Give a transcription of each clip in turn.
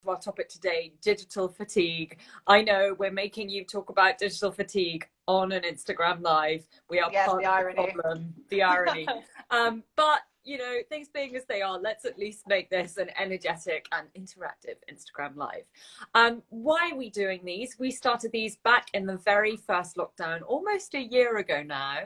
Our topic today, digital fatigue. I know we're making you talk about digital fatigue on an Instagram live. We are Yes, part the of the irony. problem, the irony. But you know, things being as they are, let's at least make this an energetic and interactive Instagram live. Why are we doing these? We started these back in the very first lockdown, almost a year ago now.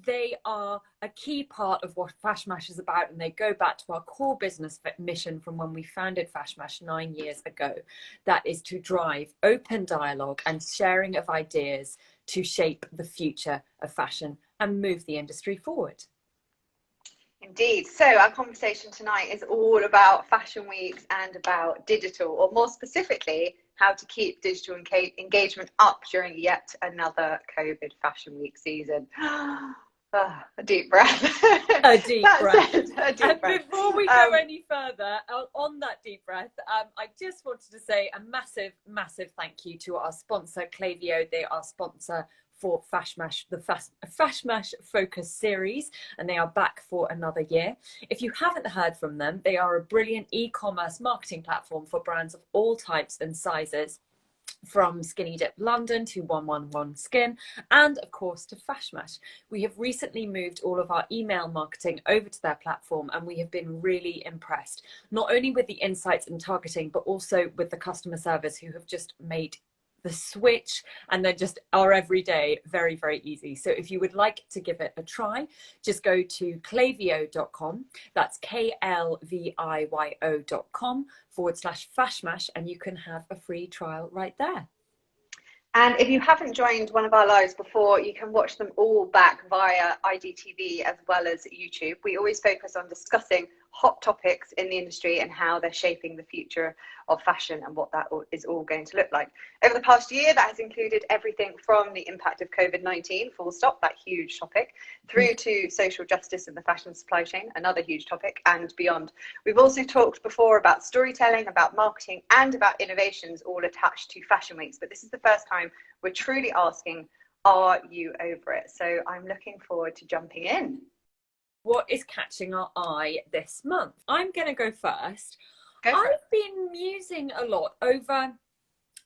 They are a key part of what FashMash is about, and they go back to our core business mission from when we founded FashMash 9 years ago. That is to drive open dialogue and sharing of ideas to shape the future of fashion and move the industry forward. Indeed. So our conversation tonight is all about fashion weeks and about digital, or more specifically, how to keep digital engagement up during yet another COVID fashion week season. A deep breath. A deep breath. A deep breath. Before we go any further on that deep breath, I just wanted to say a massive, massive thank you to our sponsor, Klaviyo. They are our sponsor for FashMash, the FashMash Focus series, and they are back for another year. If you haven't heard from them, they are a brilliant e-commerce marketing platform for brands of all types and sizes, from Skinny Dip London to 111 Skin, and of course to FashMash. We have recently moved all of our email marketing over to their platform, and we have been really impressed, not only with the insights and targeting, but also with the customer service, who have just made the switch and then just our everyday very, very easy. So if you would like to give it a try, just go to klaviyo.com. That's KLVIYO.com/FashMash, and you can have a free trial right there. And if you haven't joined one of our lives before, you can watch them all back via IGTV as well as YouTube. We always focus on discussing hot topics in the industry and how they're shaping the future of fashion and what that is all going to look like. Over the past year, that has included everything from the impact of COVID-19, full stop, that huge topic, through to social justice in the fashion supply chain, another huge topic, and beyond. We've also talked before about storytelling, about marketing, and about innovations, all attached to fashion weeks. But this is the first time we're truly asking, are you over it? So I'm looking forward to jumping in. What is catching our eye this month? I'm going to go first. I've been musing a lot over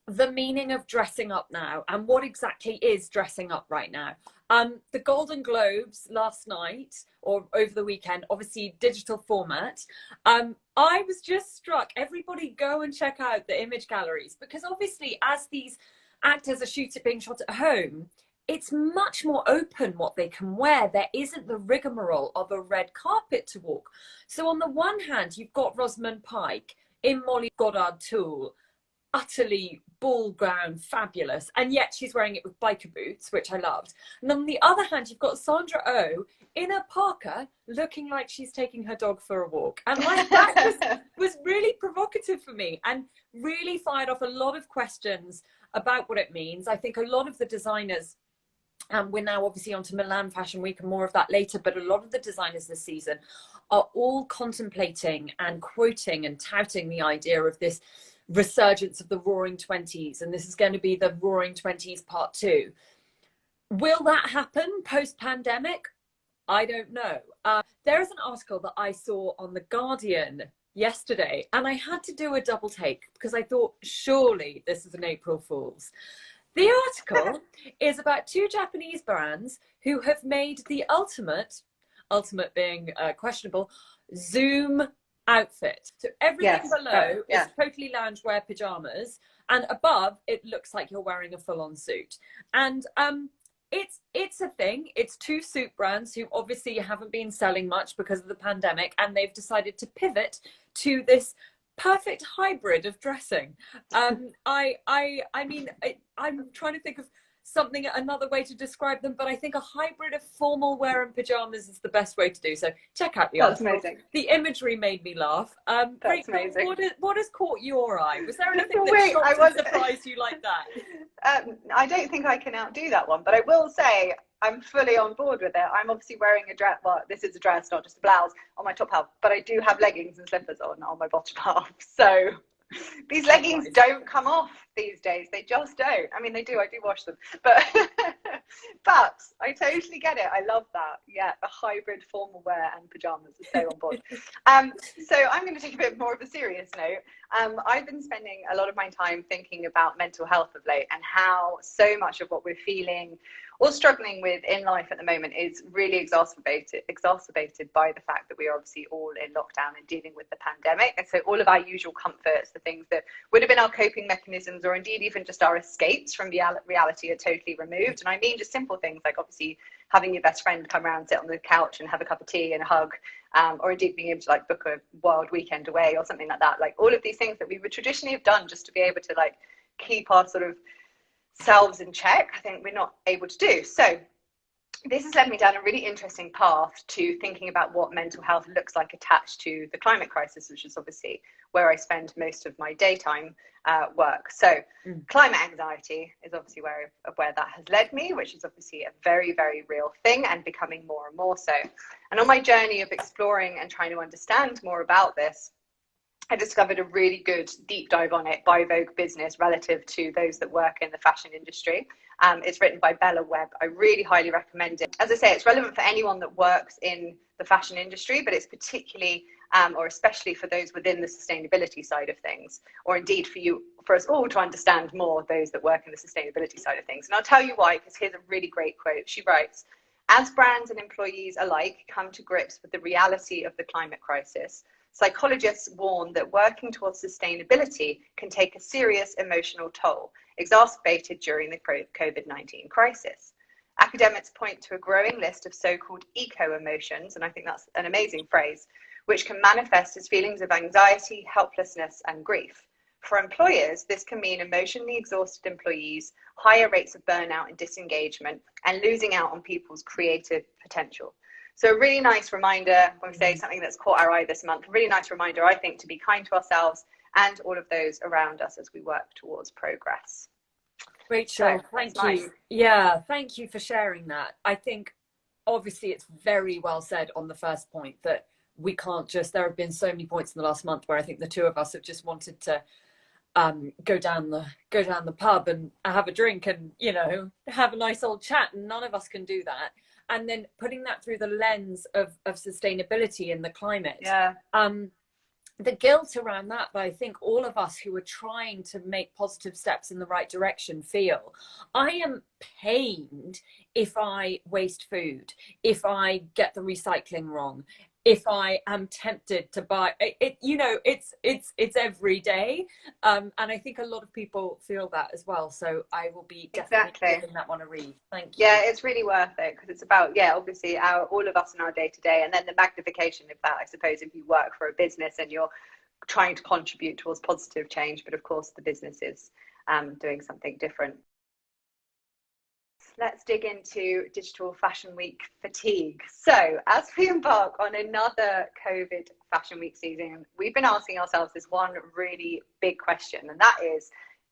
the meaning of dressing up now and what exactly is dressing up right now. The Golden Globes last night, or over the weekend, obviously digital format. I was just struck. Everybody go and check out the image galleries, because obviously as these actors are being shot at home, it's much more open what they can wear. There isn't the rigmarole of a red carpet to walk. So on the one hand, you've got Rosamund Pike in Molly Goddard Tulle, utterly ball gown fabulous, and yet she's wearing it with biker boots, which I loved. And on the other hand, you've got Sandra Oh in a parka looking like she's taking her dog for a walk. And that was really provocative for me and really fired off a lot of questions about what it means. I think a lot of the designers, and we're now obviously onto Milan Fashion Week and more of that later, but a lot of the designers this season are all contemplating and quoting and touting the idea of this resurgence of the Roaring Twenties, and this is going to be the Roaring Twenties Part 2. Will that happen post-pandemic? I don't know. There is an article that I saw on The Guardian yesterday, and I had to do a double take because I thought, surely this is an April Fool's. The article is about two Japanese brands who have made the ultimate being questionable, Zoom outfit. So everything below is totally loungewear pajamas, and above it looks like you're wearing a full-on suit. And it's a thing. It's two suit brands who obviously haven't been selling much because of the pandemic, and they've decided to pivot to this perfect hybrid of dressing. I mean, I'm trying to think of another way to describe them, but I think a hybrid of formal wear and pajamas is the best way to do so. Check out the article. That's amazing. The imagery made me laugh. That's amazing. What has caught your eye? Was there anything that shocked and surprised you like that? I don't think I can outdo that one, but I will say I'm fully on board with it. I'm obviously wearing a dress. Well, this is a dress, not just a blouse, on my top half, but I do have leggings and slippers on my bottom half. So these leggings don't come off these days. They just don't. I mean, they do. I do wash them, but But I totally get it. I love that. Yeah, a hybrid formal wear and pajamas is so on board. So I'm going to take a bit more of a serious note. I've been spending a lot of my time thinking about mental health of late, and how so much of what we're feeling or struggling with in life at the moment is really exacerbated by the fact that we are obviously all in lockdown and dealing with the pandemic. And so all of our usual comforts, the things that would have been our coping mechanisms, or indeed even just our escapes from reality, are totally removed. And I mean just simple things like obviously having your best friend come around, sit on the couch and have a cup of tea and a hug, or indeed being able to like book a wild weekend away or something like that. Like all of these things that we would traditionally have done just to be able to like keep our sort of selves in check, I think we're not able to do. So this has led me down a really interesting path to thinking about what mental health looks like attached to the climate crisis, which is obviously where I spend most of my daytime work. So climate anxiety is obviously where that has led me, which is obviously a very, very real thing and becoming more and more so. And on my journey of exploring and trying to understand more about this, I discovered a really good deep dive on it by Vogue Business relative to those that work in the fashion industry. It's written by Bella Webb. I really highly recommend it. As I say, it's relevant for anyone that works in the fashion industry, but it's particularly or especially for those within the sustainability side of things, or indeed for us all to understand more those that work in the sustainability side of things. And I'll tell you why, because here's a really great quote. She writes, "As brands and employees alike come to grips with the reality of the climate crisis, psychologists warn that working towards sustainability can take a serious emotional toll, exacerbated during the COVID-19 crisis. Academics point to a growing list of so-called eco-emotions," and I think that's an amazing phrase, "which can manifest as feelings of anxiety, helplessness, and grief. For employers, this can mean emotionally exhausted employees, higher rates of burnout and disengagement, and losing out on people's creative potential." So a really nice reminder, when we say something that's caught our eye this month, a really nice reminder, I think, to be kind to ourselves and all of those around us as we work towards progress. Rachel, thank you. Yeah, thank you for sharing that. I think obviously it's very well said on the first point that we can't just, there have been so many points in the last month where I think the two of us have just wanted to go down the pub and have a drink and, you know, have a nice old chat, and none of us can do that. And then putting that through the lens of sustainability and the climate. Yeah. The guilt around that I think all of us who are trying to make positive steps in the right direction feel. I am pained if I waste food, if I get the recycling wrong, if I am tempted to buy it, you know, it's every day. And I think a lot of people feel that as well. So I will be definitely giving that one a read. Thank you. Yeah, it's really worth it, because it's about, yeah, obviously all of us in our day to day, and then the magnification of that, I suppose, if you work for a business and you're trying to contribute towards positive change, but of course the business is doing something different. Let's dig into Digital Fashion Week fatigue. So as we embark on another COVID Fashion Week season, we've been asking ourselves this one really big question, and that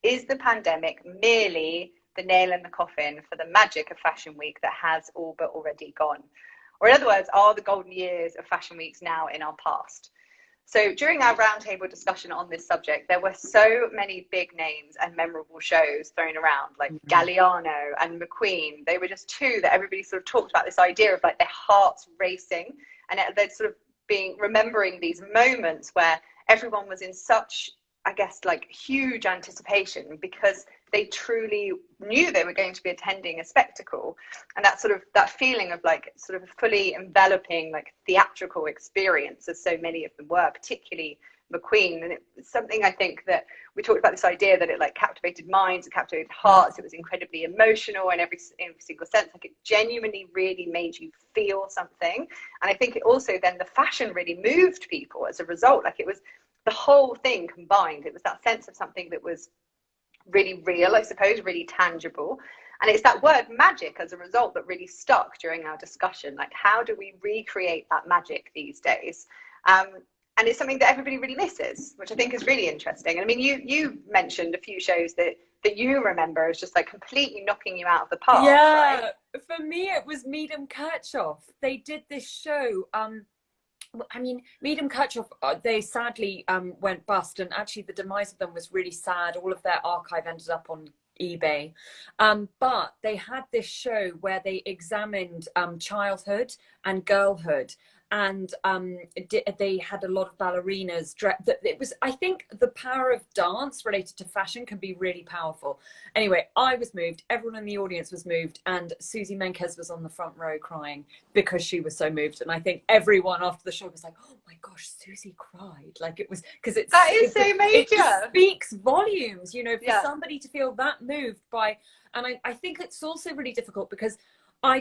is the pandemic merely the nail in the coffin for the magic of Fashion Week that has all but already gone? Or in other words, are the golden years of Fashion Weeks now in our past? So during our roundtable discussion on this subject, there were so many big names and memorable shows thrown around, like Galliano and McQueen. They were just two that everybody sort of talked about, this idea of like their hearts racing, and they're sort of remembering these moments where everyone was in such, I guess, like huge anticipation, because they truly knew they were going to be attending a spectacle, and that feeling of like sort of fully enveloping like theatrical experience, as so many of them were, particularly McQueen. And it's something I think that we talked about, this idea that it like captivated minds, it captivated hearts, it was incredibly emotional in every single sense. Like it genuinely really made you feel something. And I think it also then the fashion really moved people as a result. Like it was the whole thing combined. It was that sense of something that was really real, I suppose, really tangible. And it's that word magic as a result that really stuck during our discussion. Like, how do we recreate that magic these days? And it's something that everybody really misses, which I think is really interesting. I mean, you mentioned a few shows that you remember as just like completely knocking you out of the park. Yeah, right? For me, it was Meadham Kirchhoff. They did this show. I mean, Meadham Kirchhoff, they sadly went bust, and actually the demise of them was really sad. All of their archive ended up on eBay. But they had this show where they examined childhood and girlhood, and they had a lot of ballerinas. It was, I think, the power of dance related to fashion can be really powerful. Anyway, I was moved. Everyone in the audience was moved, and Susie Menkes was on the front row crying because she was so moved. And I think everyone after the show was like, "Oh my gosh, Susie cried!" Like, it was, because that is so major. It speaks volumes, you know, for somebody to feel that moved by. And I think it's also really difficult because I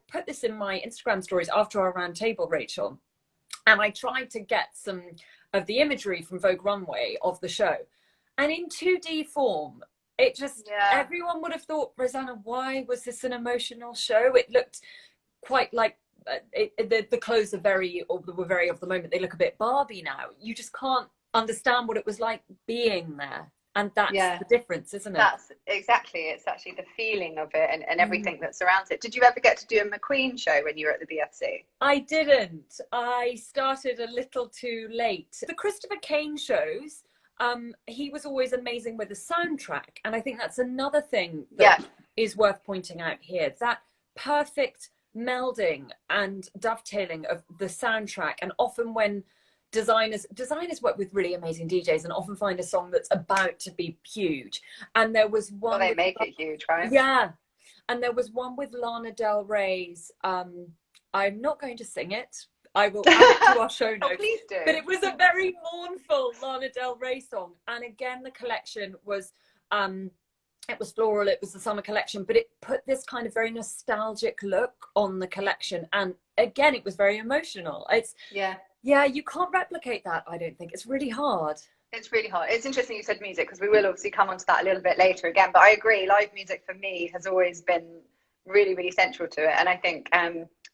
put this in my Instagram stories after our round table, Rachel, and I tried to get some of the imagery from Vogue Runway of the show. And in 2D form, it just, everyone would have thought, Rosanna, why was this an emotional show? It looked quite like, the clothes were very of the moment. They look a bit Barbie now. You just can't understand what it was like being there. And that's the difference, isn't it? That's exactly. It's actually the feeling of it and everything that surrounds it. Did you ever get to do a McQueen show when you were at the BFC? I didn't. I started a little too late. The Christopher Kane shows, he was always amazing with the soundtrack. And I think that's another thing that is worth pointing out here. That perfect melding and dovetailing of the soundtrack. And often when designers work with really amazing DJs and often find a song that's about to be huge. And there was one, they make it huge, right? Yeah. And there was one with Lana Del Rey's, I'm not going to sing it, I will add it to our show notes. Please do. But it was a very mournful Lana Del Rey song. And again, the collection was it was floral, it was the summer collection, but it put this kind of very nostalgic look on the collection. And again, it was very emotional. Yeah, you can't replicate that, I don't think. It's really hard. It's really hard. It's interesting you said music, because we will obviously come on to that a little bit later again. But I agree, live music for me has always been really, really central to it. And I think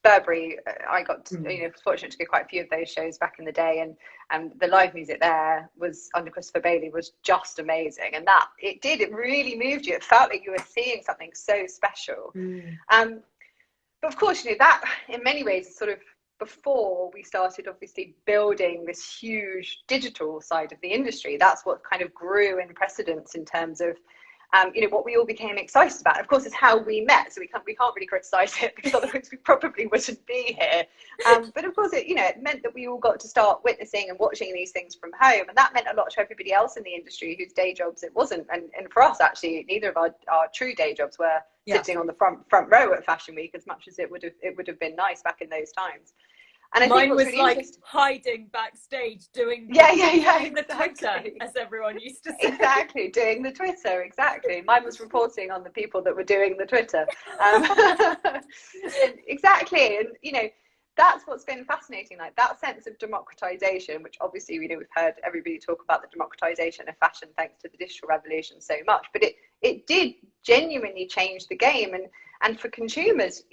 Burberry, I got to, fortunate to go quite a few of those shows back in the day. And the live music there was under Christopher Bailey was just amazing. And it really moved you. It felt like you were seeing something so special. But of course, that in many ways is sort of before we started obviously building this huge digital side of the industry. That's what kind of grew in precedence in terms of what we all became excited about. Of course, it's how we met, so we can't really criticize it, because otherwise we probably wouldn't be here. But of course, it meant that we all got to start witnessing and watching these things from home, and that meant a lot to everybody else in the industry whose day jobs it wasn't. And for us, actually, neither of our true day jobs were sitting on the front row at Fashion Week, as much as it would have been nice back in those times. And I Mine think was really like hiding backstage doing the Twitter, as everyone used to say. Exactly, doing the Twitter, exactly. Mine was reporting on the people that were doing the Twitter. Exactly, and that's what's been fascinating, like that sense of democratization, which obviously we've heard everybody talk about the democratization of fashion thanks to the digital revolution so much, but it did genuinely change the game, and for consumers,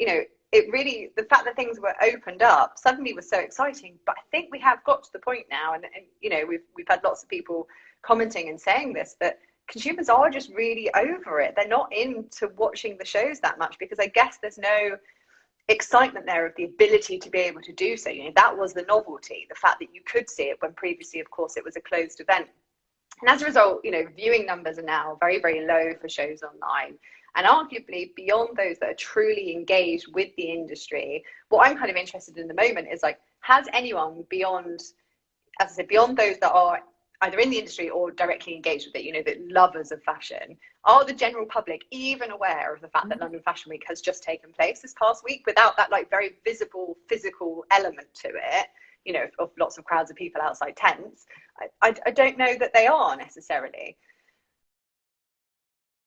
it really, the fact that things were opened up suddenly was so exciting. But I think we have got to the point now, and we've had lots of people commenting and saying this, that consumers are just really over it. They're not into watching the shows that much, because I guess there's no excitement there of the ability to be able to do so. That was the novelty, the fact that you could see it, when previously, of course, it was a closed event. And as a result, viewing numbers are now very, very low for shows online. And arguably, beyond those that are truly engaged with the industry, what I'm kind of interested in the moment is, like, has anyone beyond, as I said, beyond those that are either in the industry or directly engaged with it, the lovers of fashion, are the general public even aware of the fact that London Fashion Week has just taken place this past week, without that like very visible physical element to it, of lots of crowds of people outside tents? I don't know that they are necessarily.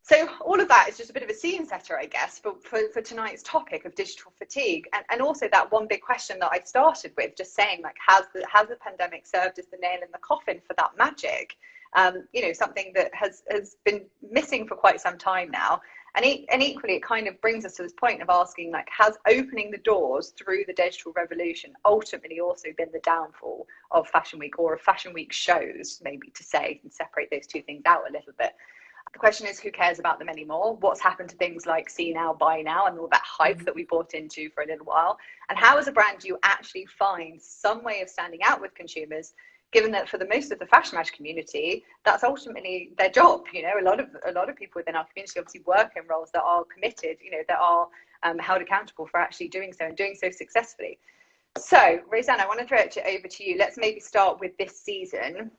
So all of that is just a bit of a scene setter, I guess, for tonight's topic of digital fatigue. And also that one big question that I started with, just saying, like, has the pandemic served as the nail in the coffin for that magic? Something that has been missing for quite some time now. And equally, it kind of brings us to this point of asking, like, has opening the doors through the digital revolution ultimately also been the downfall of Fashion Week, or of Fashion Week shows, maybe, to say, and separate those two things out a little bit? The question is, who cares about them anymore? What's happened to things like see now, buy now, and all that hype that we bought into for a little while? And how, as a brand, do you actually find some way of standing out with consumers, given that for the most of the FashMash community, that's ultimately their job. You know, a lot of people within our community obviously work in roles that are committed, you know, that are held accountable for actually doing so and doing so successfully. So, Rosanna, I want to throw it over to you. Let's maybe start with this season.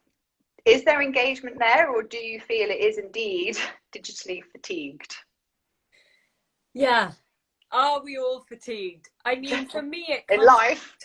Is there engagement there, or do you feel it is indeed digitally fatigued? Yeah. Are we all fatigued? I mean, for me, it comes in life.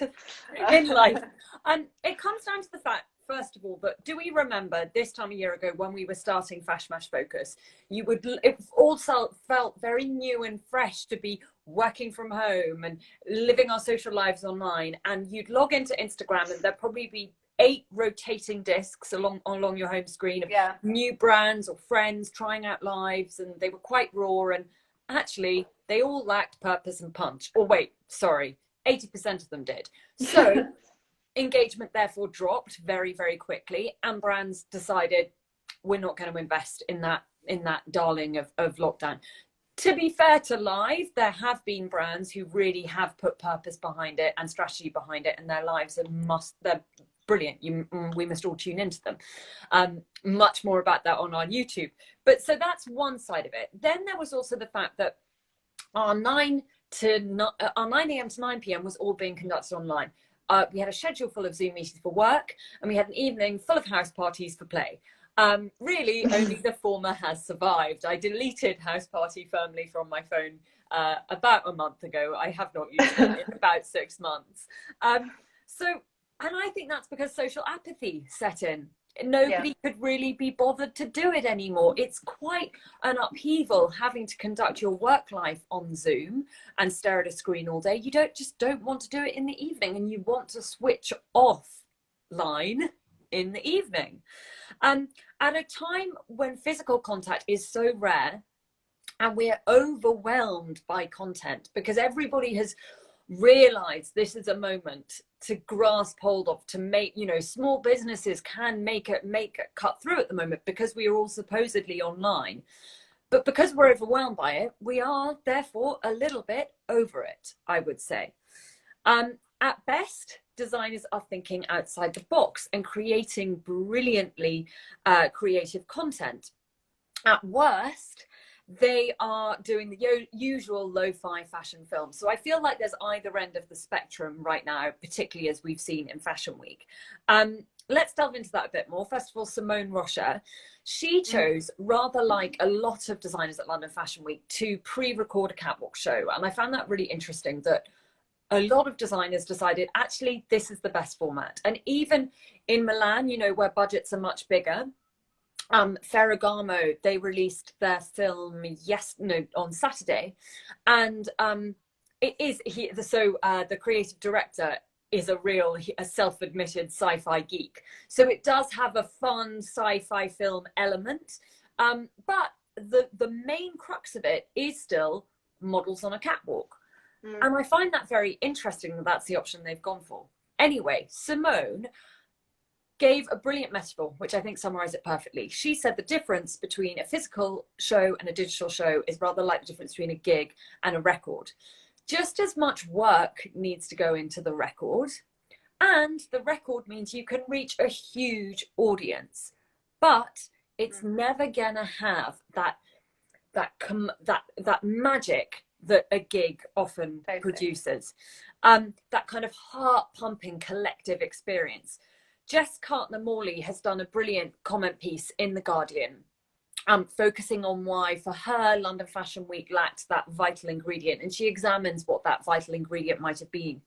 In life. And it comes down to the fact, first of all, that do we remember this time a year ago when we were starting FashMash Focus, it also felt very new and fresh to be working from home and living our social lives online. And you'd log into Instagram and there'd probably be 8 rotating discs along your home screen of new brands or friends trying out lives, and they were quite raw, and actually they all lacked purpose and punch. Or wait, sorry, 80% of them did. So engagement therefore dropped very, very quickly, and brands decided we're not going to invest in that darling of lockdown. To be fair to live, there have been brands who really have put purpose behind it and strategy behind it, and their lives they're brilliant. We must all tune into them. Much more about that on our YouTube. But so that's one side of it. Then there was also the fact that our 9 a.m. to 9 p.m. was all being conducted online. We had a schedule full of Zoom meetings for work, and we had an evening full of house parties for play. Really, only the former has survived. I deleted House Party firmly from my phone about a month ago. I have not used it in about 6 months. And I think that's because social apathy set in. Nobody could really be bothered to do it anymore. It's quite an upheaval having to conduct your work life on Zoom and stare at a screen all day. You don't want to do it in the evening, and you want to switch offline in the evening. At a time when physical contact is so rare and we're overwhelmed by content, because everybody has realized this is a moment to grasp hold of, to make, you know, small businesses can make it cut through at the moment because we are all supposedly online. But because we're overwhelmed by it, we are therefore a little bit over it, I would say. At best, designers are thinking outside the box and creating brilliantly creative content. At worst, they are doing the usual lo-fi fashion films. So I feel like there's either end of the spectrum right now, particularly as we've seen in Fashion Week. Let's delve into that a bit more. First of all, Simone Rocha, she chose, rather like a lot of designers at London Fashion Week, to pre-record a catwalk show. And I found that really interesting, that a lot of designers decided, actually, this is the best format. And even in Milan, you know, where budgets are much bigger, Ferragamo, they released their film on Saturday, and the creative director is a self-admitted sci-fi geek, so it does have a fun sci-fi film element, but the main crux of it is still models on a catwalk. And I find that very interesting that that's the option they've gone for. Anyway, Simone gave a brilliant metaphor, which I think summarized it perfectly. She said the difference between a physical show and a digital show is rather like the difference between a gig and a record. Just as much work needs to go into the record, and the record means you can reach a huge audience, but it's never gonna have that magic that a gig often produces. That kind of heart-pumping collective experience. Jess Cartner-Morley has done a brilliant comment piece in The Guardian, focusing on why, for her, London Fashion Week lacked that vital ingredient, and she examines what that vital ingredient might have been.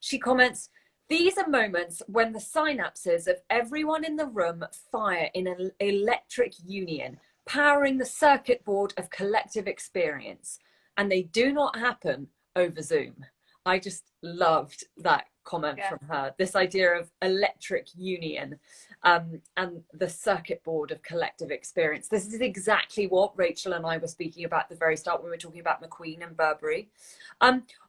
She comments, "These are moments when the synapses of everyone in the room fire in an electric union, powering the circuit board of collective experience, and they do not happen over Zoom." I just loved that comment from her, this idea of electric union and the circuit board of collective experience. This is exactly what Rachel and I were speaking about at the very start when we were talking about McQueen and Burberry.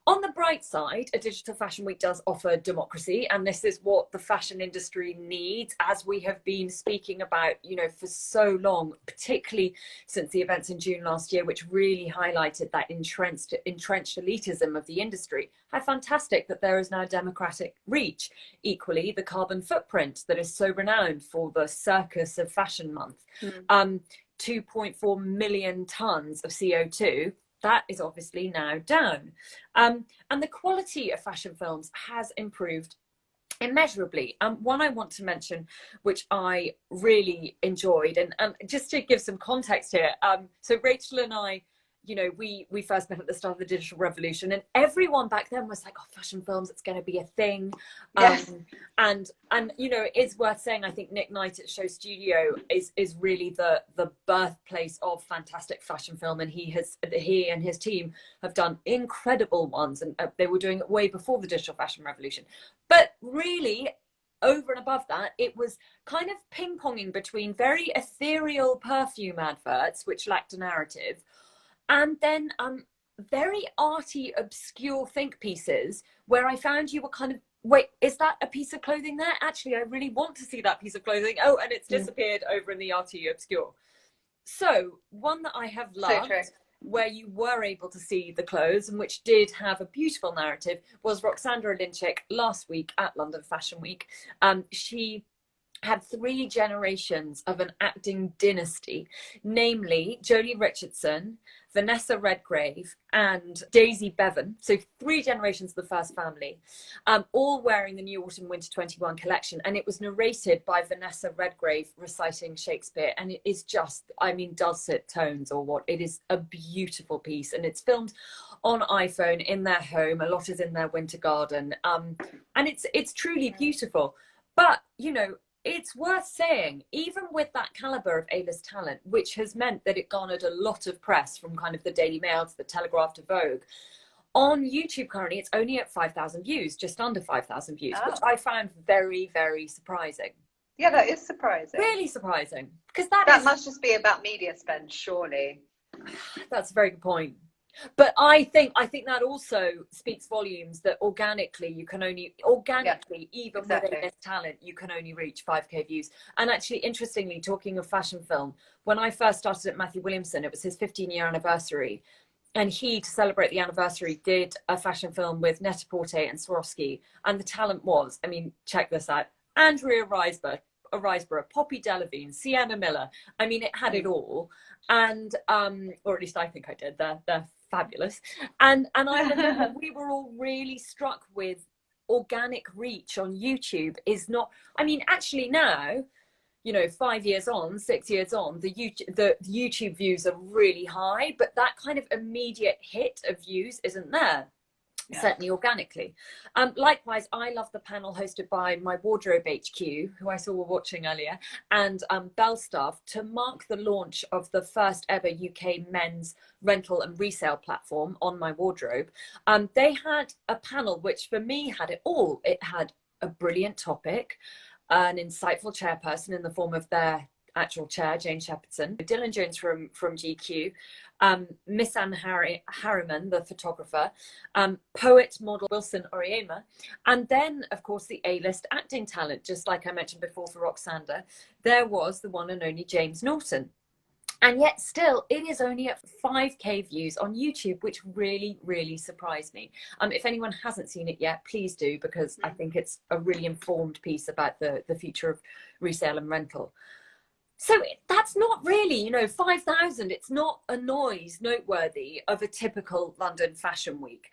On the bright side, a digital fashion week does offer democracy, and this is what the fashion industry needs, as we have been speaking about, you know, for so long, particularly since the events in June last year, which really highlighted that entrenched elitism of the industry. How fantastic that there is now democratic reach. Equally, the carbon footprint that is so renowned for the circus of Fashion Month. 2.4 million tons of CO2. That is obviously now down. And the quality of fashion films has improved immeasurably. One I want to mention, which I really enjoyed, and just to give some context here, so Rachel and I, you know, we first met at the start of the digital revolution, and everyone back then was like, oh, fashion films, it's going to be a thing. Yes. And you know, it's worth saying, I think Nick Knight at Show Studio is really the birthplace of fantastic fashion film, and he and his team have done incredible ones, and they were doing it way before the digital fashion revolution. But really, over and above that, it was kind of ping-ponging between very ethereal perfume adverts, which lacked a narrative, and then very arty, obscure think pieces where I found you were kind of, wait, is that a piece of clothing there? Actually, I really want to see that piece of clothing. Oh, and it's disappeared over in the arty, obscure. So one that I have loved, where you were able to see the clothes and which did have a beautiful narrative, was Roxana Olinchik last week at London Fashion Week. She had 3 generations of an acting dynasty, namely Jolie Richardson, Vanessa Redgrave, and Daisy Bevan. So 3 generations of the first family, all wearing the new Autumn Winter 21 collection. And it was narrated by Vanessa Redgrave reciting Shakespeare. And it is just, I mean, dulcet tones or what. It is a beautiful piece. And it's filmed on iPhone in their home. A lot is in their winter garden. And it's truly beautiful. But, you know, it's worth saying, even with that caliber of A-list talent, which has meant that it garnered a lot of press from kind of the Daily Mail to the Telegraph to Vogue, on YouTube currently it's only at 5,000 views, just under 5,000 views, which I found very, very surprising. Yeah, that is surprising. Really surprising. Because that must just be about media spend, surely. That's a very good point. But I think that also speaks volumes that organically, even with A-list talent, you can only reach 5k views. And actually, interestingly, talking of fashion film, when I first started at Matthew Williamson, it was his 15-year anniversary. And he, to celebrate the anniversary, did a fashion film with Net-a-Porter and Swarovski. And the talent was, I mean, check this out, Andrea Riseborough, Poppy Delevingne, Sienna Miller. I mean, it had it all. And, or at least I think I did. They're fabulous. And I remember we were all really struck with organic reach on YouTube is not, I mean, actually now, you know, 5 years on, 6 years on, the YouTube views are really high, but that kind of immediate hit of views isn't there. Yeah. Certainly organically. Likewise, I love the panel hosted by My Wardrobe HQ, who I saw were watching earlier, and Belstaff, to mark the launch of the first ever UK men's rental and resale platform On My Wardrobe. They had a panel which for me had it all. It had a brilliant topic, an insightful chairperson in the form of their actual chair, Jane Shepherdson, Dylan Jones from GQ, Miss Anne Harriman, the photographer, poet, model Wilson Oriema, and then, of course, the A-list acting talent, just like I mentioned before for Roxana, there was the one and only James Norton. And yet still, it is only at 5k views on YouTube, which really, really surprised me. If anyone hasn't seen it yet, please do, because I think it's a really informed piece about the future of resale and rental. So that's not really, you know, 5,000. It's not a noise noteworthy of a typical London Fashion Week.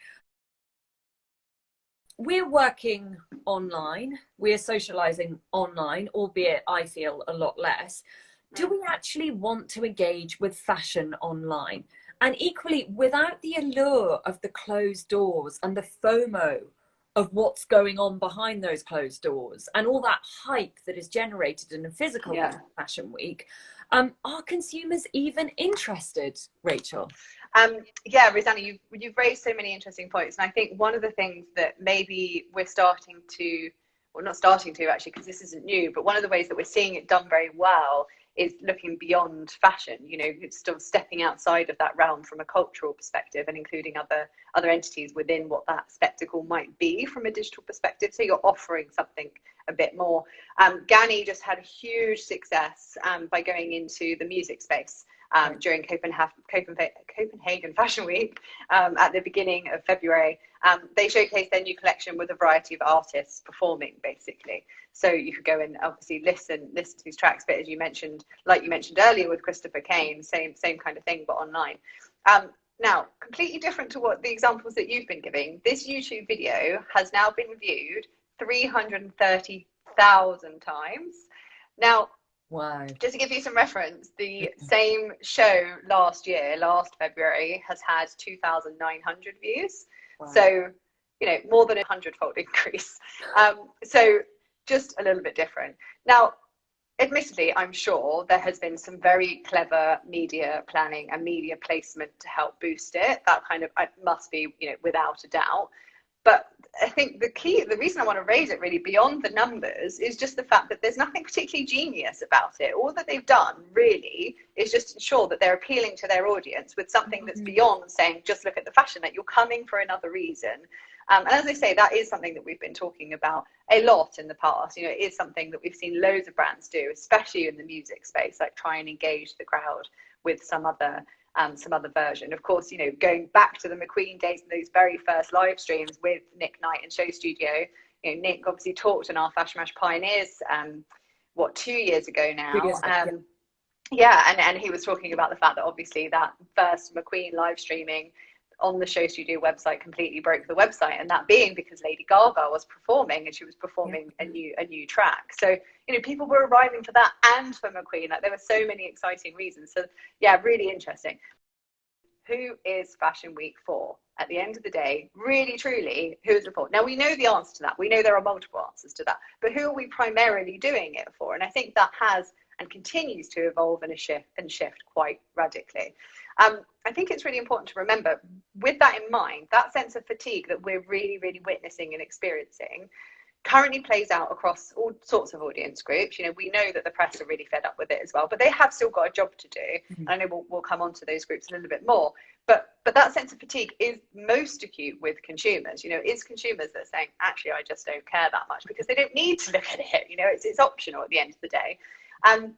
We're working online. We're socializing online, albeit I feel a lot less. Do we actually want to engage with fashion online? And equally, without the allure of the closed doors and the FOMO of what's going on behind those closed doors and all that hype that is generated in a physical fashion week, are consumers even interested, Rachel? Yeah, Rosanna, you've raised so many interesting points. And I think one of the things that maybe we're starting to, well, not starting to actually, because this isn't new, but one of the ways that we're seeing it done very well is looking beyond fashion. You know, it's still stepping outside of that realm from a cultural perspective and including other entities within what that spectacle might be from a digital perspective. So you're offering something a bit more. Gani just had a huge success by going into the music space during Copenhagen Fashion Week at the beginning of February. They showcased their new collection with a variety of artists performing, basically. So you could go and obviously listen to these tracks, but as you mentioned, like you mentioned earlier with Christopher Kane, same kind of thing, but online. Now, completely different to what the examples that you've been giving, this YouTube video has now been viewed 330,000 times. Now, wow. Just to give you some reference, the same show last February, has had 2,900 views. Wow. So, you know, more than 100-fold increase. So just a little bit different. Now, admittedly, I'm sure there has been some very clever media planning and media placement to help boost it. That kind of, it must be, you know, without a doubt. But I think the reason I want to raise it really beyond the numbers is just the fact that there's nothing particularly genius about it. All that they've done really is just ensure that they're appealing to their audience with something that's beyond saying, just look at the fashion, that you're coming for another reason. And as I say, that is something that we've been talking about a lot in the past. You know, it is something that we've seen loads of brands do, especially in the music space, like try and engage the crowd with some other version. Of course, you know, going back to the McQueen days and those very first live streams with Nick Knight and Show Studio, you know, Nick obviously talked in our FashMash Pioneers, 2 years ago now. And he was talking about the fact that obviously that first McQueen live streaming on the Show Studio website completely broke the website, and that being because Lady Gaga was performing, and she was performing a new track. So, you know, people were arriving for that and for McQueen. Like, there were so many exciting reasons. So yeah, really interesting. Who is Fashion Week for? At the end of the day, really truly, who is it for? Now, we know the answer to that. We know there are multiple answers to that, but who are we primarily doing it for? And I think that has and continues to evolve and shift quite radically. I think it's really important to remember, with that in mind, that sense of fatigue that we're really, really witnessing and experiencing currently plays out across all sorts of audience groups. You know, we know that the press are really fed up with it as well, but they have still got a job to do. Mm-hmm. I know we'll come on to those groups a little bit more, but that sense of fatigue is most acute with consumers. You know, it's consumers that are saying, actually, I just don't care that much, because they don't need to look at it. You know, it's optional at the end of the day. And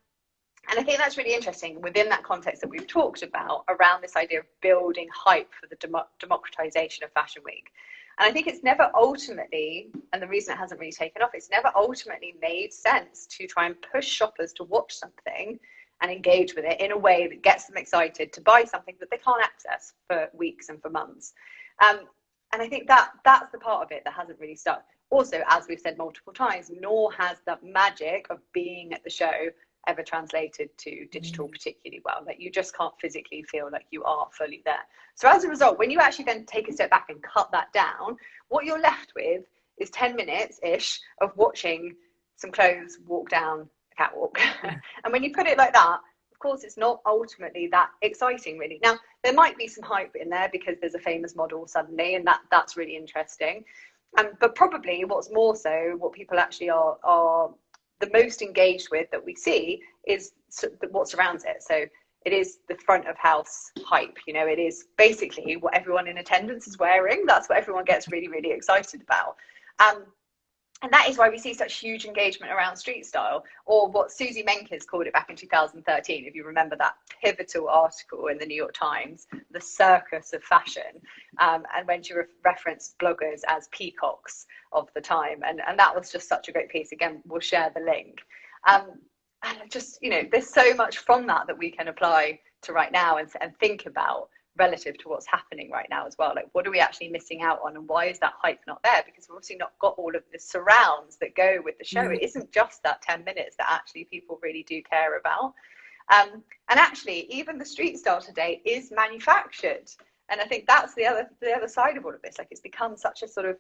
I think that's really interesting within that context that we've talked about around this idea of building hype for the democratization of Fashion Week. And I think it's never ultimately, and the reason it hasn't really taken off, it's never ultimately made sense to try and push shoppers to watch something and engage with it in a way that gets them excited to buy something that they can't access for weeks and for months. And I think that's the part of it that hasn't really stuck. Also, as we've said multiple times, nor has that magic of being at the show ever translated to digital particularly well. Like, you just can't physically feel like you are fully there. So as a result, when you actually then take a step back and cut that down, what you're left with is 10 minutes-ish of watching some clothes walk down a catwalk. And when you put it like that, of course, it's not ultimately that exciting, really. Now, there might be some hype in there because there's a famous model suddenly, and that's really interesting. But probably what's more so, what people actually are the most engaged with that we see is what surrounds it. So it is the front of house hype. You know, it is basically what everyone in attendance is wearing. That's what everyone gets really, really excited about. And that is why we see such huge engagement around street style, or what Susie Menkes called it back in 2013, if you remember that pivotal article in the New York Times, the circus of fashion, and when she referenced bloggers as peacocks of the time. And that was just such a great piece. Again, we'll share the link. And just, you know, there's so much from that we can apply to right now and think about relative to what's happening right now as well. Like, what are we actually missing out on, and why is that hype not there? Because we've obviously not got all of the surrounds that go with the show. It isn't just that 10 minutes that actually people really do care about. And actually, even the street style today is manufactured. And I think that's the other side of all of this. Like, it's become such a sort of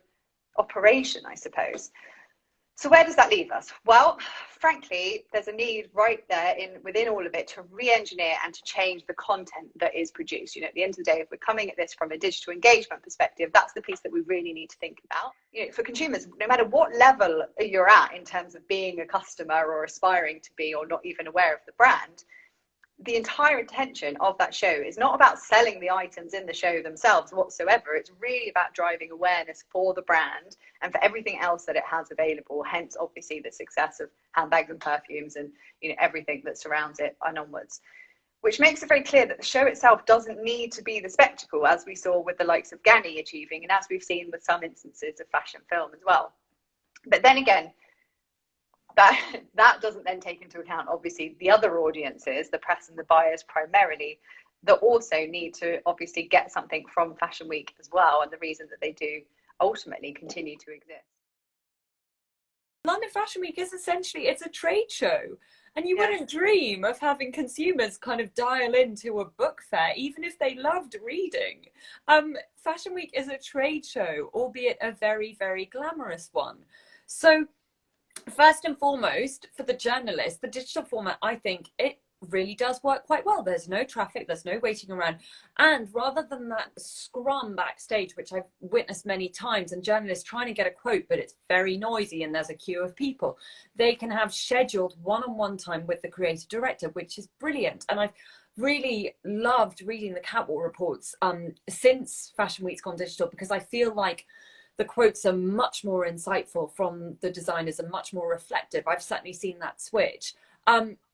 operation, I suppose. So where does that leave us? Well, frankly, there's a need right there within all of it to re-engineer and to change the content that is produced. You know, at the end of the day, if we're coming at this from a digital engagement perspective, that's the piece that we really need to think about. You know, for consumers, no matter what level you're at in terms of being a customer or aspiring to be, or not even aware of the brand, the entire intention of that show is not about selling the items in the show themselves whatsoever. It's really about driving awareness for the brand and for everything else that it has available. Hence, obviously, the success of handbags and perfumes and, you know, everything that surrounds it and onwards. Which makes it very clear that the show itself doesn't need to be the spectacle, as we saw with the likes of Ganni achieving, and as we've seen with some instances of fashion film as well. But then again, that doesn't then take into account, obviously, the other audiences, the press and the buyers primarily, that also need to obviously get something from Fashion Week as well, and the reason that they do ultimately continue to exist. London Fashion Week is essentially, it's a trade show, and you wouldn't dream of having consumers kind of dial into a book fair, even if they loved reading. Fashion Week is a trade show, albeit a very, very glamorous one. So first and foremost, for the journalist, the digital format, I think it really does work quite well. There's no traffic, there's no waiting around. And rather than that scrum backstage, which I've witnessed many times, and journalists trying to get a quote, but it's very noisy and there's a queue of people, they can have scheduled one-on-one time with the creative director, which is brilliant. And I've really loved reading the catwalk reports since Fashion Week's gone digital, because I feel like the quotes are much more insightful from the designers and much more reflective. I've certainly seen that switch.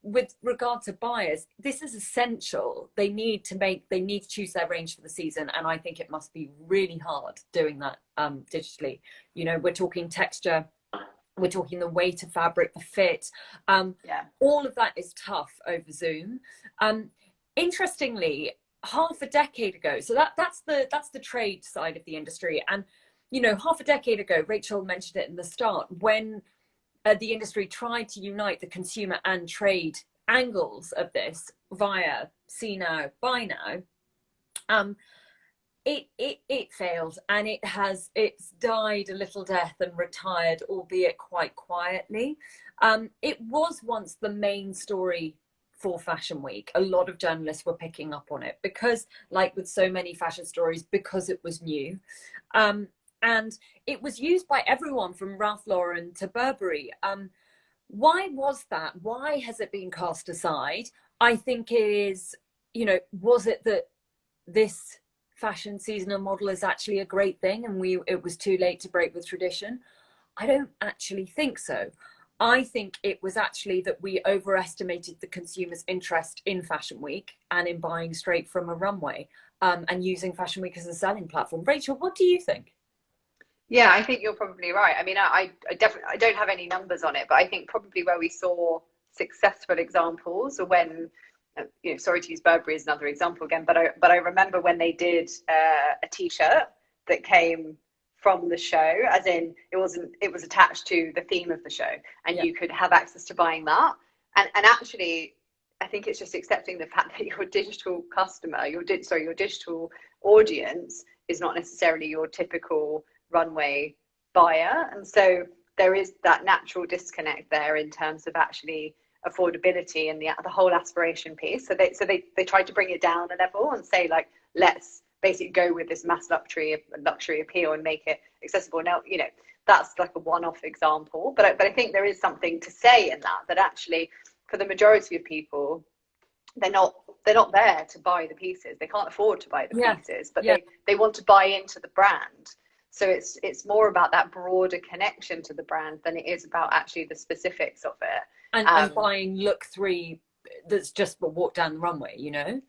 With regard to buyers, this is essential. They need to choose their range for the season. And I think it must be really hard doing that digitally. You know, we're talking texture, we're talking the weight of fabric, the fit. All of that is tough over Zoom. Interestingly, half a decade ago, so that's the trade side of the industry. And you know, half a decade ago, Rachel mentioned it in the start, when the industry tried to unite the consumer and trade angles of this via see now, buy now, it failed, and it's died a little death and retired, albeit quite quietly. It was once the main story for Fashion Week. A lot of journalists were picking up on it because, like with so many fashion stories, because it was new. And it was used by everyone from Ralph Lauren to Burberry. Why was that? Why has it been cast aside? I think it is, you know, was it that this fashion seasonal model is actually a great thing and it was too late to break with tradition? I don't actually think so. I think it was actually that we overestimated the consumer's interest in Fashion Week and in buying straight from a runway, and using Fashion Week as a selling platform. Rachel, what do you think? Yeah, I think you're probably right. I mean, I definitely, I don't have any numbers on it, but I think probably where we saw successful examples, or when, you know, sorry to use Burberry as another example again, but I remember when they did a T-shirt that came from the show, as in it was attached to the theme of the show, and you could have access to buying that. And actually, I think it's just accepting the fact that your digital customer, your digital audience is not necessarily your typical runway buyer, and so there is that natural disconnect there in terms of actually affordability and the whole aspiration piece. So they tried to bring it down a level and say, like, let's basically go with this mass luxury appeal and make it accessible. Now, you know, that's like a one-off example, but I think there is something to say in that actually for the majority of people, they're not there to buy the pieces. They can't afford to buy the pieces, but they want to buy into the brand. So it's more about that broader connection to the brand than it is about actually the specifics of it. And buying look 3 that's just a walk down the runway, you know?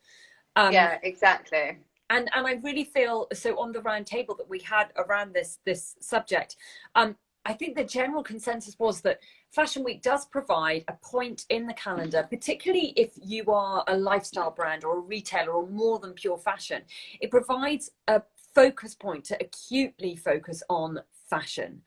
Yeah, exactly. And I really feel, so on the round table that we had around this subject, I think the general consensus was that Fashion Week does provide a point in the calendar, particularly if you are a lifestyle brand or a retailer or more than pure fashion. It provides a focus point to acutely focus on fashion.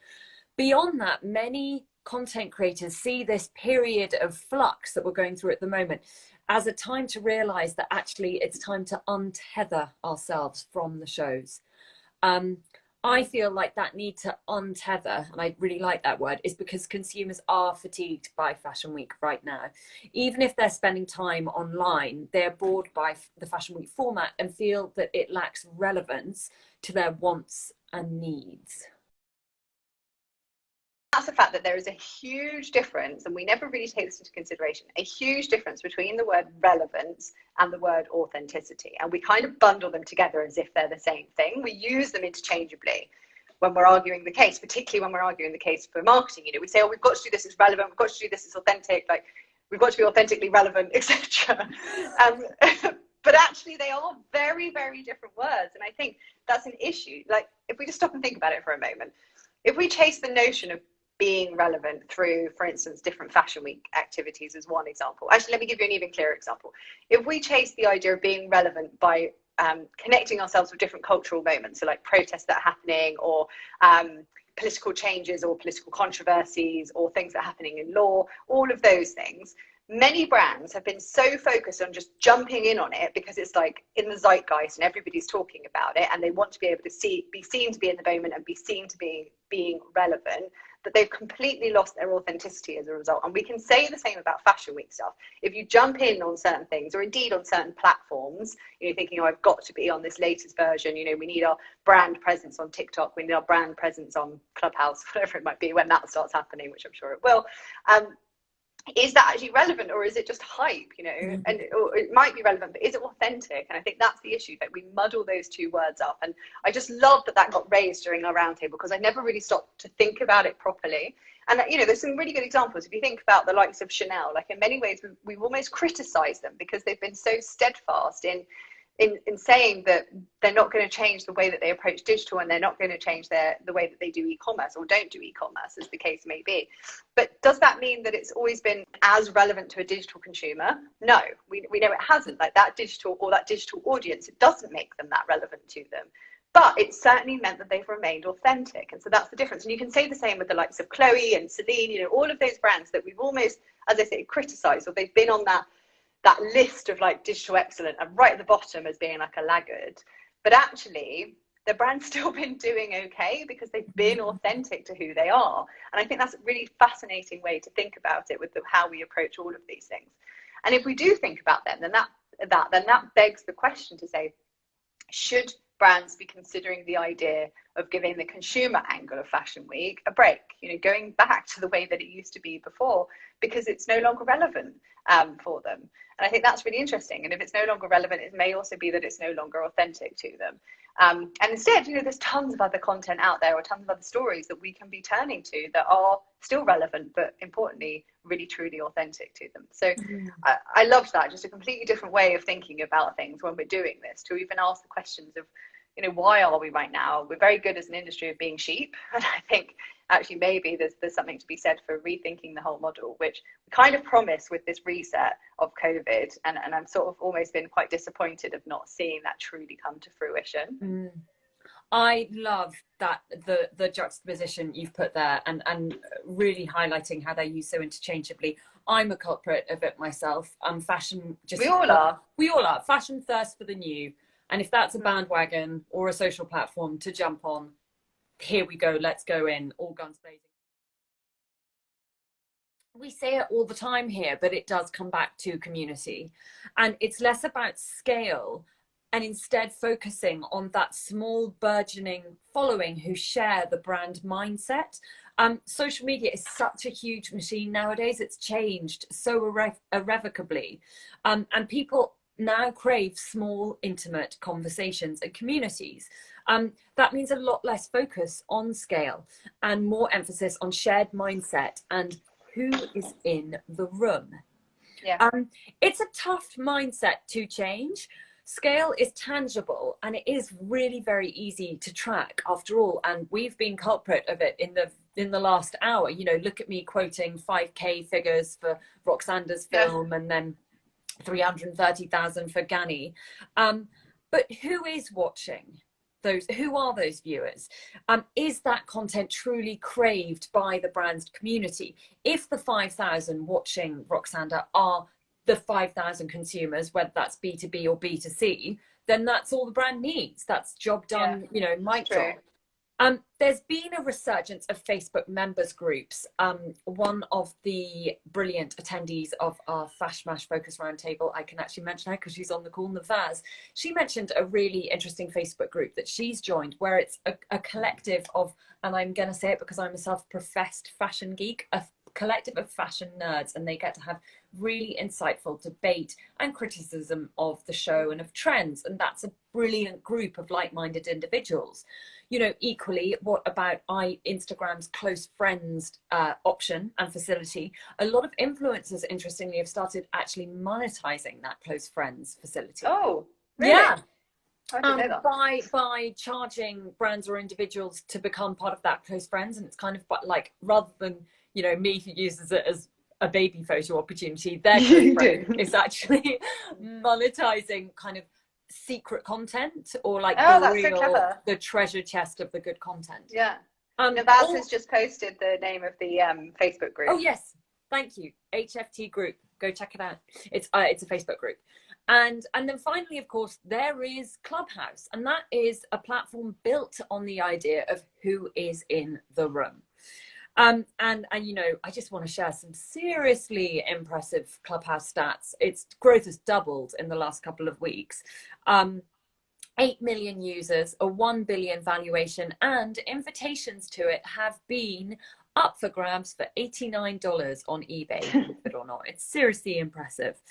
Beyond that, many content creators see this period of flux that we're going through at the moment as a time to realize that actually it's time to untether ourselves from the shows. I feel like that need to untether, and I really like that word, is because consumers are fatigued by Fashion Week right now. Even if they're spending time online, they're bored by the Fashion Week format and feel that it lacks relevance to their wants and needs. That's the fact that there is a huge difference, and we never really take this into consideration, a huge difference between the word relevance and the word authenticity. And we kind of bundle them together as if they're the same thing. We use them interchangeably when we're arguing the case, particularly when we're arguing the case for marketing. You know, we say, oh, we've got to do this as relevant, we've got to do this as authentic, like we've got to be authentically relevant, etc. But actually they are very, very different words. And I think that's an issue. Like, if we just stop and think about it for a moment, if we chase the notion of being relevant through, for instance, different Fashion Week activities as one example. Actually, let me give you an even clearer example. If we chase the idea of being relevant by connecting ourselves with different cultural moments, so like protests that are happening, or political changes or political controversies, or things that are happening in law, all of those things, many brands have been so focused on just jumping in on it because it's like in the zeitgeist and everybody's talking about it, and they want to be able to be seen to be in the moment and be seen to be being relevant, that they've completely lost their authenticity as a result. And we can say the same about Fashion Week stuff. If you jump in on certain things, or indeed on certain platforms, you know, thinking, oh, I've got to be on this latest version, you know, we need our brand presence on TikTok, we need our brand presence on Clubhouse, whatever it might be, when that starts happening, which I'm sure it will. Is that actually relevant, or is it just hype, you know? And or it might be relevant, but is it authentic? And I think that's the issue, that we muddle those two words up. And I just love that that got raised during our roundtable, because I never really stopped to think about it properly. And you know, there's some really good examples. If you think about the likes of Chanel, like in many ways we've almost criticized them because they've been so steadfast in saying that they're not going to change the way that they approach digital, and they're not going to change the way that they do e-commerce, or don't do e-commerce, as the case may be. But does that mean that it's always been as relevant to a digital consumer? No, we know it hasn't. Like that digital audience, it doesn't make them that relevant to them. But it certainly meant that they've remained authentic. And so that's the difference. And you can say the same with the likes of Chloe and Celine, you know, all of those brands that we've almost, as I say, criticized, or they've been on that list of like digital excellent and right at the bottom as being like a laggard. But actually the brand's still been doing okay because they've been authentic to who they are. And I think that's a really fascinating way to think about it, with how we approach all of these things. And if we do think about them, then that begs the question to say, should brands be considering the idea of giving the consumer angle of Fashion Week a break, you know, going back to the way that it used to be before, because it's no longer relevant for them. And I think that's really interesting. And if it's no longer relevant, it may also be that it's no longer authentic to them. And instead, you know, there's tons of other content out there, or tons of other stories that we can be turning to that are still relevant, but importantly, really truly authentic to them. So I loved that, just a completely different way of thinking about things when we're doing this, to even ask the questions of, you know, why are we right now? We're very good as an industry of being sheep. And I think actually maybe there's something to be said for rethinking the whole model, which we kind of promised with this reset of COVID. And I'm sort of almost been quite disappointed of not seeing that truly come to fruition. I love that the juxtaposition you've put there, and really highlighting how they're used so interchangeably. I'm a culprit of it myself. Fashion, just we all are. Fashion thirst for the new. And if that's a bandwagon or a social platform to jump on, here we go, let's go in, all guns blazing. We say it all the time here, but it does come back to community. And it's less about scale, and instead focusing on that small burgeoning following who share the brand mindset. Social media is such a huge machine nowadays. It's changed so irrevocably. And people now crave small, intimate conversations and communities. That means a lot less focus on scale and more emphasis on shared mindset and who is in the room. Yeah. It's a tough mindset to change. Scale is tangible, and it is really very easy to track after all. And we've been culprit of it in the last hour. You know, look at me quoting 5K figures for Roxanna's film, and then 330,000 for Gani. But who is watching? Who are those viewers? Is that content truly craved by the brand's community? If the 5,000 watching Roxanna are the 5,000 consumers, whether that's B2B or B2C, then that's all the brand needs. That's job done, you know, mic drop. There's been a resurgence of Facebook members groups. One of the brilliant attendees of our FashMash Focus Roundtable, I can actually mention her because she's on the call, Navaz. She mentioned a really interesting Facebook group that she's joined where it's a collective of, and I'm going to say it because I'm a self-professed fashion geek, a collective of fashion nerds, and they get to have really insightful debate and criticism of the show and of trends. And that's a brilliant group of like-minded individuals. You know, equally, what about Instagram's close friends option and facility? A lot of influencers, interestingly, have started actually monetizing that close friends facility. Oh, really? Yeah. I didn't know that. By charging brands or individuals to become part of that close friends. And it's kind of like, rather than, you know, me who uses it as a baby photo opportunity, their close friend is actually monetizing kind of secret content, or like the treasure chest of the good content. Yeah. Navaz has just posted the name of the Facebook group. Oh yes, thank you. HFT group, go check it out. It's a Facebook group. And then finally, of course, there is Clubhouse, and that is a platform built on the idea of who is in the room. And you know, I just want to share some seriously impressive Clubhouse stats. Its growth has doubled in the last couple of weeks. 8 million users, a 1 billion valuation, and invitations to it have been up for grabs for $89 on eBay, believe it or not. It's seriously impressive.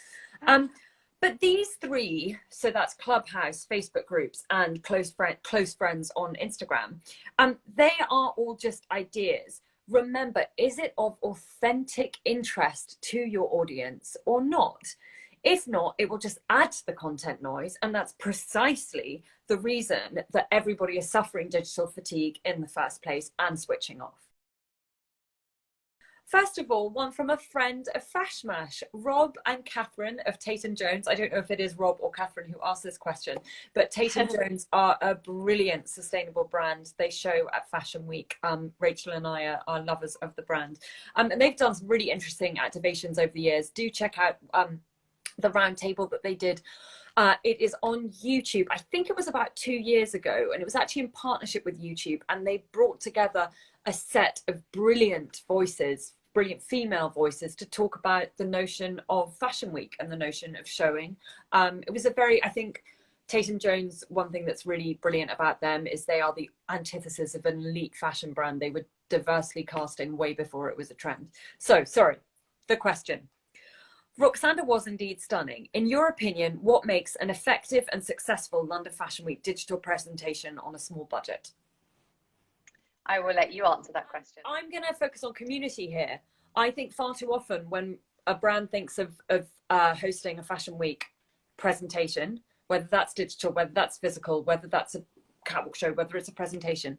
But these three, so that's Clubhouse, Facebook groups, and close friends on Instagram, they are all just ideas. Remember, is it of authentic interest to your audience or not? If not, it will just add to the content noise. And that's precisely the reason that everybody is suffering digital fatigue in the first place and switching off. First of all, one from a friend of FashMash, Rob and Catherine of Tate & Jones. I don't know if it is Rob or Catherine who asked this question, but Tate & Jones are a brilliant sustainable brand. They show at Fashion Week. Rachel and I are lovers of the brand. And they've done some really interesting activations over the years. Do check out the roundtable that they did. It is on YouTube. I think it was about 2 years ago, and it was actually in partnership with YouTube, and they brought together a set of brilliant voices, brilliant female voices, to talk about the notion of Fashion Week and the notion of showing. It was I think Tate & Jones, one thing that's really brilliant about them is they are the antithesis of an elite fashion brand. They were diversely casting way before it was a trend. So, sorry, the question. Roxana was indeed stunning. In your opinion, what makes an effective and successful London Fashion Week digital presentation on a small budget? I will let you answer that question. I'm going to focus on community here. I think far too often when a brand thinks of hosting a Fashion Week presentation, whether that's digital, whether that's physical, whether that's a catwalk show, whether it's a presentation,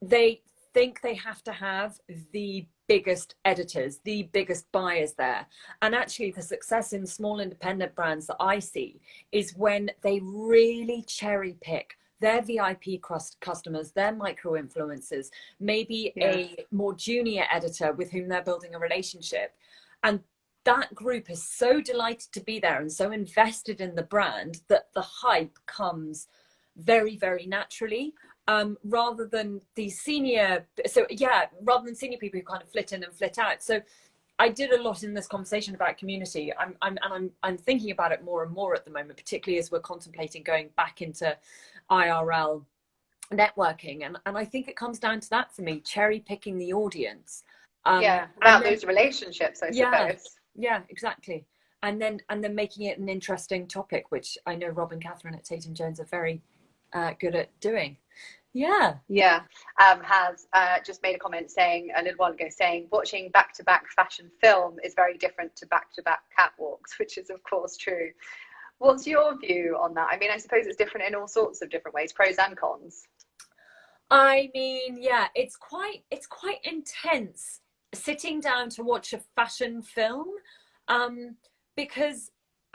they think they have to have the biggest editors, the biggest buyers there. And actually the success in small independent brands that I see is when they really cherry pick their VIP customers, their micro influencers, maybe a more junior editor with whom they're building a relationship. And that group is so delighted to be there and so invested in the brand that the hype comes very, very naturally. Rather than these senior, rather than senior people who kind of flit in and flit out. So I did a lot in this conversation about community. I'm thinking about it more and more at the moment, particularly as we're contemplating going back into IRL networking. And I think it comes down to that for me, cherry picking the audience. About those relationships, I suppose. Yeah, exactly. And then making it an interesting topic, which I know Rob and Catherine at Tate & Jones are very good at doing. Has just made a comment saying a little while ago saying watching back-to-back fashion film is very different to back-to-back catwalks, which is of course true. What's your view on that? I mean, I suppose it's different in all sorts of different ways, pros and cons. I mean, yeah, it's quite intense sitting down to watch a fashion film, because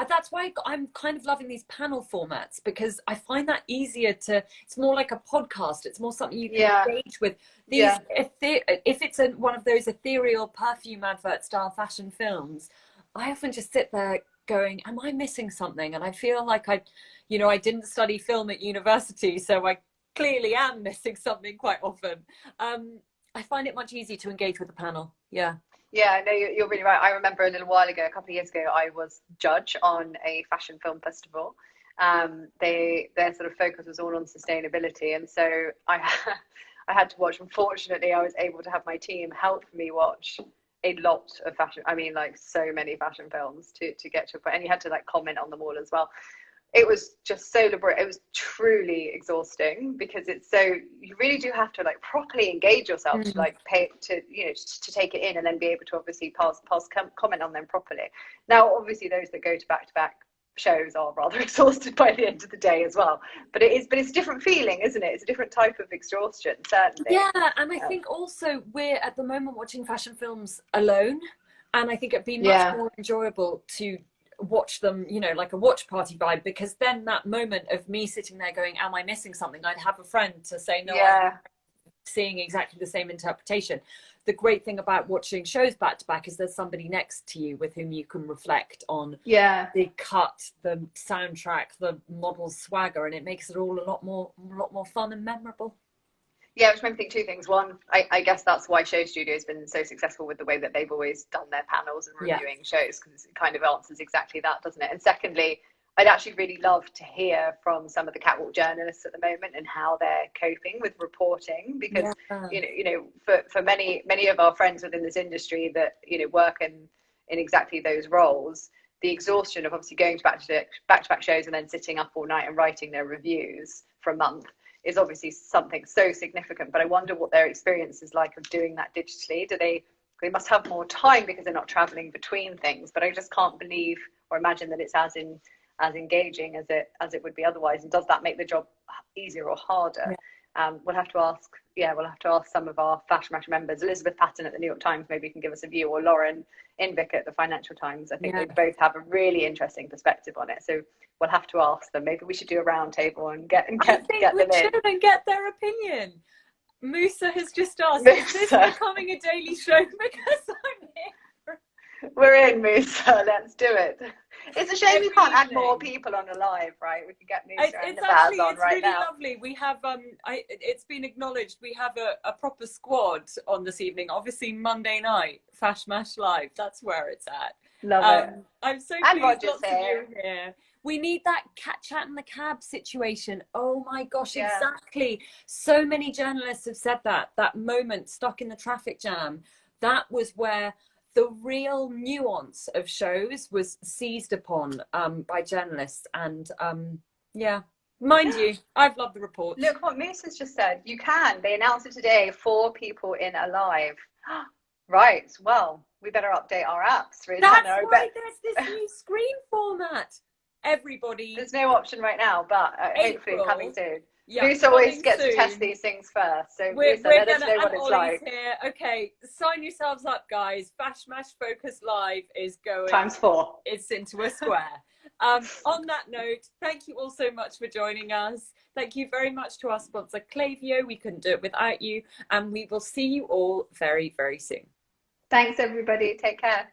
that's why I'm kind of loving these panel formats, because I find that easier it's more like a podcast. It's more something you can engage with. If it's one of those ethereal perfume advert style fashion films, I often just sit there going, am I missing something? And I feel like I didn't study film at university, so I clearly am missing something quite often. I find it much easier to engage with the panel. Yeah. Yeah, no, you're really right. I remember a little while ago, a couple of years ago, I was judge on a fashion film festival. Their sort of focus was all on sustainability, and so I had to watch. Unfortunately, I was able to have my team help me watch a lot of fashion. I mean, like so many fashion films to get to a point, and you had to like comment on them all as well. It was just so liberating. It was truly exhausting because it's so, you really do have to like properly engage yourself to like pay to, you know, to take it in and then be able to obviously comment on them properly. Now, obviously those that go to back shows are rather exhausted by the end of the day as well. But it's a different feeling, isn't it? It's a different type of exhaustion, certainly. Yeah, and I think also we're at the moment watching fashion films alone. And I think it'd be much more enjoyable to watch them, you know, like a watch party vibe, because then that moment of me sitting there going, am I missing something? I'd have a friend to say, no, I'm seeing exactly the same interpretation. The great thing about watching shows back to back is there's somebody next to you with whom you can reflect on the cut, the soundtrack, the model swagger, and it makes it all a lot more fun and memorable. Yeah, which made me think two things. One, I guess that's why Show Studio has been so successful with the way that they've always done their panels and reviewing shows, because it kind of answers exactly that, doesn't it? And secondly, I'd actually really love to hear from some of the catwalk journalists at the moment and how they're coping with reporting, because you know, for many of our friends within this industry that, you know, work in exactly those roles, the exhaustion of obviously going to back-to-back shows and then sitting up all night and writing their reviews for a month is obviously something so significant. But I wonder what their experience is like of doing that digitally. Do they must have more time because they're not traveling between things, but I just can't believe or imagine that it's as engaging as it would be otherwise. And does that make the job easier or harder? We'll have to ask some of our FashMash members. Elizabeth Patton at the New York Times maybe can give us a view, or Lauren Invick at the Financial Times. I think they both have a really interesting perspective on it. So we'll have to ask them. Maybe we should do a round table and get them in. And get their opinion. Musa has just asked, is this becoming a daily show? Because I'm here. We're in, Musa. Let's do it. It's a shame you can't add more people on a live, right? We can get Musa and Nabaz on right now. It's really lovely. We have it's been acknowledged. We have a proper squad on this evening. Obviously Monday night, FashMash Live. That's where it's at. Love it. I'm so pleased lots of you here. We need that cat chat in the cab situation. Oh my gosh, exactly. So many journalists have said that moment stuck in the traffic jam. That was where the real nuance of shows was seized upon by journalists. And mind you, I've loved the report. Look what Musa's just said. You can. They announced it today. 4 people in alive. Right. Well, we better update our apps, Rosanna. That's why there's this new screen format. Everybody. There's no option right now, but hopefully coming soon. Yeah, Musa always gets to test these things first. So Musa, let us know what it's like. Here. Okay, sign yourselves up, guys. FashMash Focus Live is going. ×4. It's into a square. On that note, thank you all so much for joining us. Thank you very much to our sponsor, Klaviyo. We couldn't do it without you. And we will see you all very, very soon. Thanks, everybody. Take care.